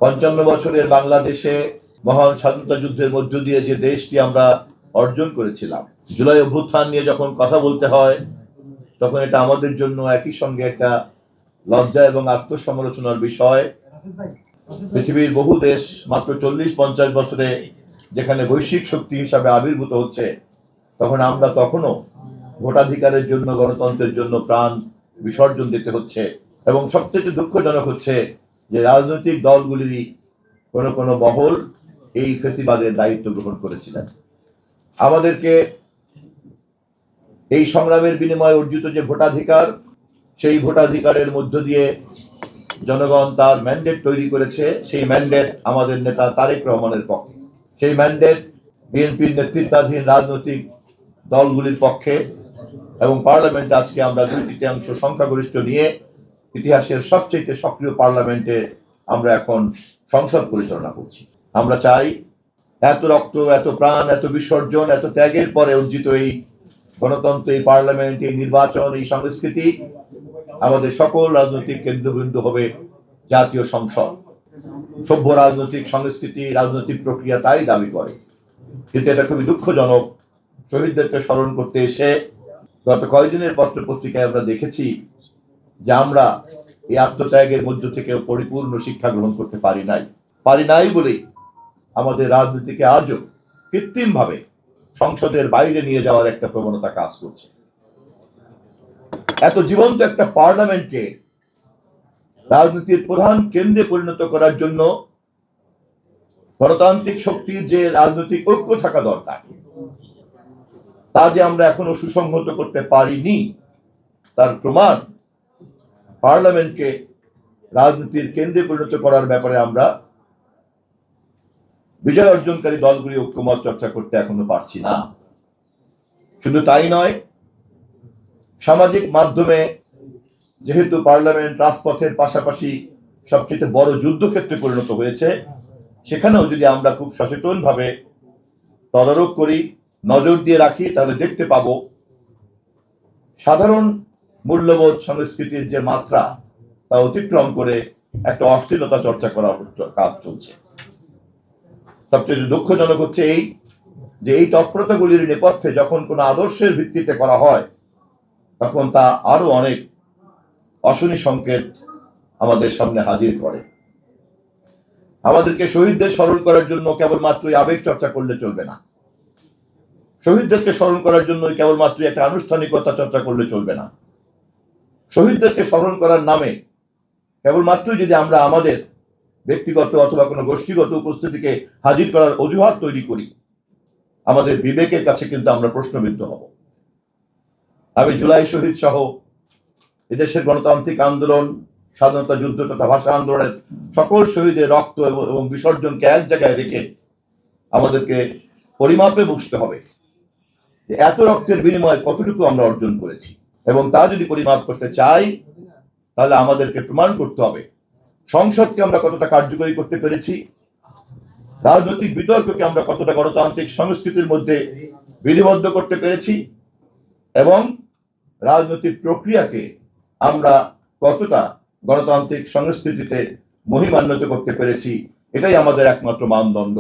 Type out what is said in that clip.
55 বছরের বাংলাদেশে মহান স্বাধীনতা যুদ্ধের মধ্য দিয়ে যে দেশটি আমরা অর্জন করেছিলাম, জুলাই অভ্যুত্থান নিয়ে যখন কথা বলতে হয় তখন এটা আমাদের জন্য একই সঙ্গে একটা লজ্জা এবং আত্মসমালোচনার বিষয়। পৃথিবীর বহু দেশ মাত্র 40-50 বছরে যেখানে বৈশ্বিক শক্তি হিসাবে আবির্ভূত হচ্ছে, তখন আমরা তখনও ভোটাধিকারের জন্য, গণতন্ত্রের জন্য প্রাণ বিসর্জন দিতে হচ্ছে। এবং সবচেয়ে দুঃখজনক হচ্ছে যে রাজনৈতিক দলগুলিরই কোনো কোনো মহল এই ফেসিবাদের দায়িত্ব গ্রহণ করেছিলেন। আমাদেরকে এই সংগ্রামের বিনিময়ে অর্জিত যে ভোটাধিকার, সেই ভোটাধিকারের মধ্য দিয়ে জনগণ তার ম্যান্ডেট তৈরি করেছে। সেই ম্যান্ডেট আমাদের নেতা তারেক রহমানের পক্ষে, সেই ম্যান্ডেট বিএনপির নেতৃত্বাধীন রাজনৈতিক দলগুলির পক্ষে। এবং পার্লামেন্টে আজকে আমরা 2/3 সংখ্যাগরিষ্ঠ নিয়ে ইতিহাসের সবচেয়ে সক্রিয় পার্লামেন্টে আমরা এখন সংসদ পরিচালনা করছি। আমরা চাই এত রক্ত, এত প্রাণ, এত বিসর্জন, এত ত্যাগের পরে অর্জিত এই গণতন্ত্র, এই পার্লামেন্ট, এই নির্বাচন, এই সংস্কৃতি, আমাদের সকল রাজনৈতিক কেন্দ্রবিন্দু হবে জাতীয় সংসদ। সভ্য রাজনৈতিক সংস্কৃতি, রাজনৈতিক প্রক্রিয়া তাই দাবি করে। কিন্তু এটা খুবই দুঃখজনক, শহীদদেরকে স্মরণ করতে এসে গত কয়েকদিনের পত্র পত্রিকায় আমরা দেখেছি যে আমরা এই আত্মত্যাগের মধ্য থেকে পরিপূর্ণ শিক্ষা গ্রহণ করতে পারি নাই বলেই আমাদের রাজনীতিকে আজও কৃত্রিম ভাবে সংসদের বাইরে নিয়ে যাওয়ার একটা প্রবণতা কাজ করছে। এত জীবন্ত একটা পার্লামেন্টকে রাজনীতির প্রধান কেন্দ্রে পরিণত করার জন্য গণতান্ত্রিক শক্তির যে রাজনৈতিক ঐক্য থাকা দরকার, তা যে আমরা এখনো সুসংহত করতে পারিনি, তার প্রমাণ পার্লামেন্টকে রাজনীতির কেন্দ্রে পরিণত করার ব্যাপারে আমরা বিজয় অর্জনকারী দলগুলি ঐক্যমত চর্চা করতে এখনো পারছি না। শুধু তাই নয়, সামাজিক মাধ্যমে যেহেতু পার্লামেন্ট রাজপথের পাশাপাশি সবচেয়ে বড় যুদ্ধক্ষেত্রে পরিণত হয়েছে, সেখানেও যদি আমরা খুব সচেতন ভাবে তদারক করি, নজর দিয়ে রাখি, তাহলে দেখতে পাবো সাধারণ মূল্যবোধ সংস্কৃতির যে মাত্রা, তা অতিক্রম করে একটা অশ্লীলতা চর্চা করার কাজ চলছে। সবচেয়ে দুঃখজনক হচ্ছে এই তৎপরতাগুলির নেপথ্যে যখন কোনো আদর্শের ভিত্তিতে করা হয়, তখন তা আরো অনেক অশনি সংকেত আমাদের সামনে হাজির করে। আমাদেরকে শহীদদের স্মরণ করার জন্য কেবলমাত্রই আবেগ চর্চা করলে চলবে না। শহীদদেরকে স্মরণ করার জন্য কেবলমাত্রই একটা আনুষ্ঠানিকতা চর্চা করলে চলবে না। শহীদদেরকে স্মরণ করার নামে কেবলমাত্রই যদি আমরা আমাদের ব্যক্তিগত অথবা কোনো গোষ্ঠীগত উপস্থিতিকে হাজির করার অজুহাত তৈরি করি, আমাদের বিবেকের কাছে কিন্তু আমরা প্রশ্নবিদ্ধ হব। আমি জুলাই শহীদ সহ এদেশের গণতান্ত্রিক আন্দোলন, স্বাধীনতা যুদ্ধ তথা ভাষা আন্দোলনের সকল শহীদের রক্ত এবং বিসর্জনকে এক জায়গায় রেখে আমাদেরকে পরিমাপে বুঝতে হবে যে এত রক্তের বিনিময়ে কতটুকু আমরা অর্জন করেছি। এবং তা যদি পরিমাপ করতে চাই, তাহলে আমাদেরকে প্রমাণ করতে হবে সংসদকে আমরা কতটা কার্যকরী করতে পেরেছি, রাজনৈতিক বিতর্ককে আমরা কতটা গণতান্ত্রিক সংস্কৃতির মধ্যে বিধিবদ্ধ করতে পেরেছি, এবং রাজনৈতিক প্রক্রিয়াকে আমরা কতটা গণতান্ত্রিক সংস্কৃতিতে মহিমান্বিত করতে পেরেছি। এটাই আমাদের একমাত্র মানদণ্ড।